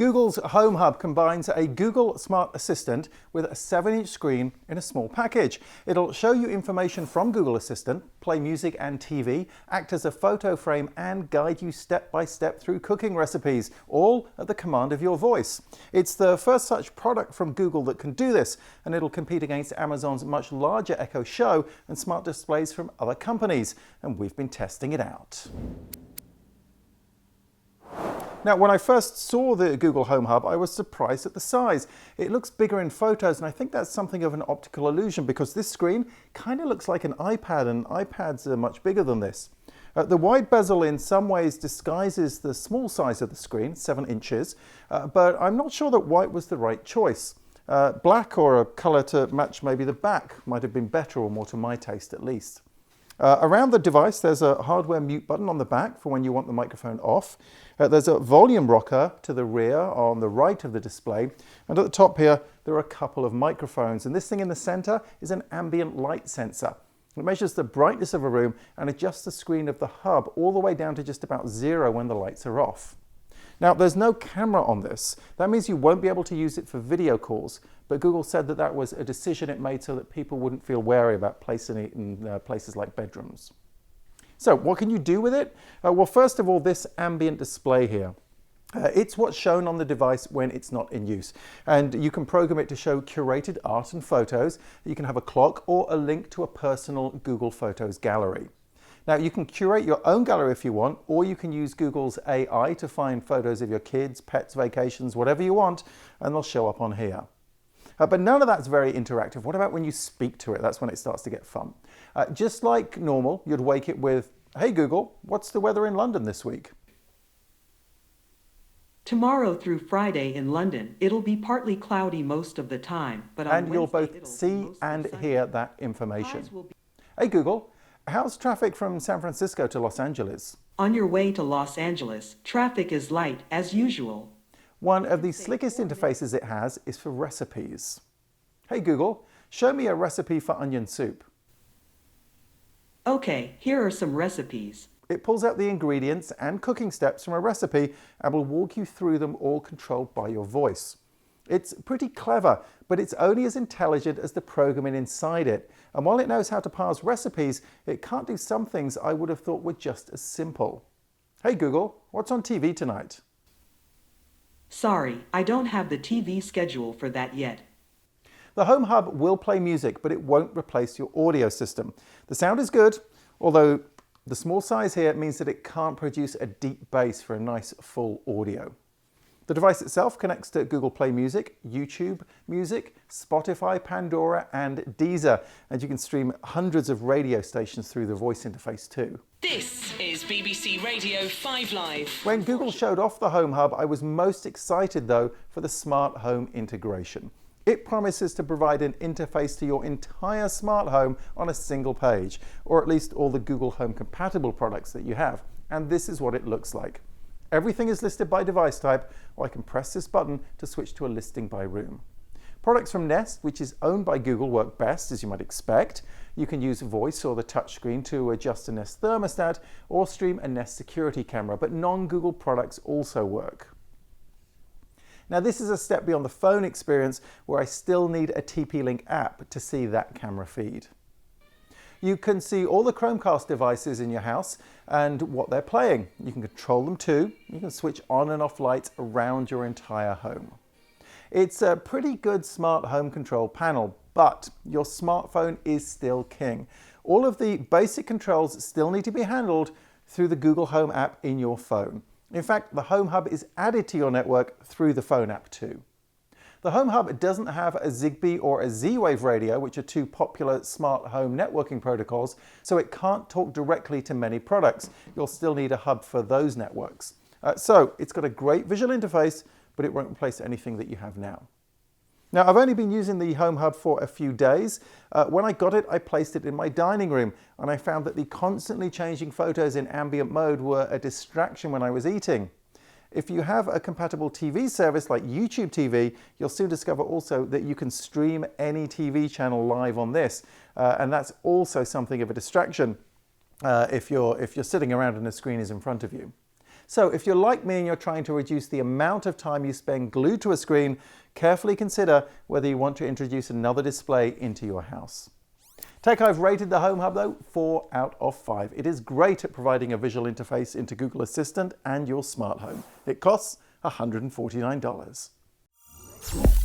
Google's Home Hub combines a Google Smart Assistant with a 7-inch screen in a small package. It'll show you information from Google Assistant, play music and TV, act as a photo frame and guide you step by step through cooking recipes, all at the command of your voice. It's the first such product from Google that can do this, and it'll compete against Amazon's much larger Echo Show and smart displays from other companies, and we've been testing it out. Now, when I first saw the Google Home Hub, I was surprised at the size. It looks bigger in photos, and I think that's something of an optical illusion because this screen kind of looks like an iPad, and iPads are much bigger than this. The wide bezel in some ways disguises the small size of the screen, 7 inches, but I'm not sure that white was the right choice. Black or a colour to match maybe the back might have been better, or more to my taste at least. Around the device there's a hardware mute button on the back for when you want the microphone off. There's a volume rocker to the rear on the right of the display, and at the top here there are a couple of microphones, and this thing in the centre is an ambient light sensor. It measures the brightness of a room and adjusts the screen of the hub all the way down to just about 0 when the lights are off. Now, there's no camera on this. That means you won't be able to use it for video calls, but Google said that that was a decision it made so that people wouldn't feel wary about placing it in places like bedrooms. So what can you do with it? Well, first of all, this ambient display here. It's what's shown on the device when it's not in use, and you can program it to show curated art and photos. You can have a clock or a link to a personal Google Photos gallery. Now, you can curate your own gallery if you want, or you can use Google's AI to find photos of your kids, pets, vacations, whatever you want, and they'll show up on here. But none of that's very interactive. What about when you speak to it? That's when it starts to get fun. Just like normal, you'd wake it with, "Hey Google, what's the weather in London this week?" Tomorrow through Friday in London, it'll be partly cloudy most of the time, but on And you'll Wednesday, both see mostly and sunny. hear that information. Highs will be Hey Google, how's traffic from San Francisco to Los Angeles? on your way to Los Angeles. Traffic is light as usual. One of the slickest interfaces it has is for recipes. Hey Google, show me a recipe for onion soup. Okay, here are some recipes. It pulls out the ingredients and cooking steps from a recipe and will walk you through them, all controlled by your voice. It's pretty clever, but it's only as intelligent as the programming inside it. And while it knows how to parse recipes, it can't do some things I would have thought were just as simple. Hey Google, what's on TV tonight? Sorry, I don't have the TV schedule for that yet. The Home Hub will play music, but it won't replace your audio system. The sound is good, although the small size here means that it can't produce a deep bass for a nice full audio. The device itself connects to Google Play Music, YouTube Music, Spotify, Pandora, and Deezer, and you can stream hundreds of radio stations through the voice interface too. This is BBC Radio 5 Live. When Google showed off the Home Hub, I was most excited though for the smart home integration. It promises to provide an interface to your entire smart home on a single page, or at least all the Google Home compatible products that you have. And this is what it looks like. Everything is listed by device type, or I can press this button to switch to a listing by room. Products from Nest, which is owned by Google, work best, as you might expect. You can use voice or the touchscreen to adjust a Nest thermostat or stream a Nest security camera, but non-Google products also work. Now, this is a step beyond the phone experience where I still need a TP-Link app to see that camera feed. You can see all the Chromecast devices in your house and what they're playing. You can control them too. You can switch on and off lights around your entire home. It's a pretty good smart home control panel, but your smartphone is still king. All of the basic controls still need to be handled through the Google Home app in your phone. In fact, the Home Hub is added to your network through the phone app too. The Home Hub doesn't have a Zigbee or a Z-Wave radio, which are two popular smart home networking protocols, so it can't talk directly to many products. You'll still need a hub for those networks. So it's got a great visual interface, but it won't replace anything that you have now. Now, I've only been using the Home Hub for a few days. When I got it, I placed it in my dining room, and I found that the constantly changing photos in ambient mode were a distraction when I was eating. If you have a compatible TV service like YouTube TV, you'll soon discover also that you can stream any TV channel live on this, and that's also something of a distraction if you're sitting around and the screen is in front of you. So if you're like me and you're trying to reduce the amount of time you spend glued to a screen, carefully consider whether you want to introduce another display into your house. TechHive rated the Home Hub though 4 out of 5. It is great at providing a visual interface into Google Assistant and your smart home. It costs $149.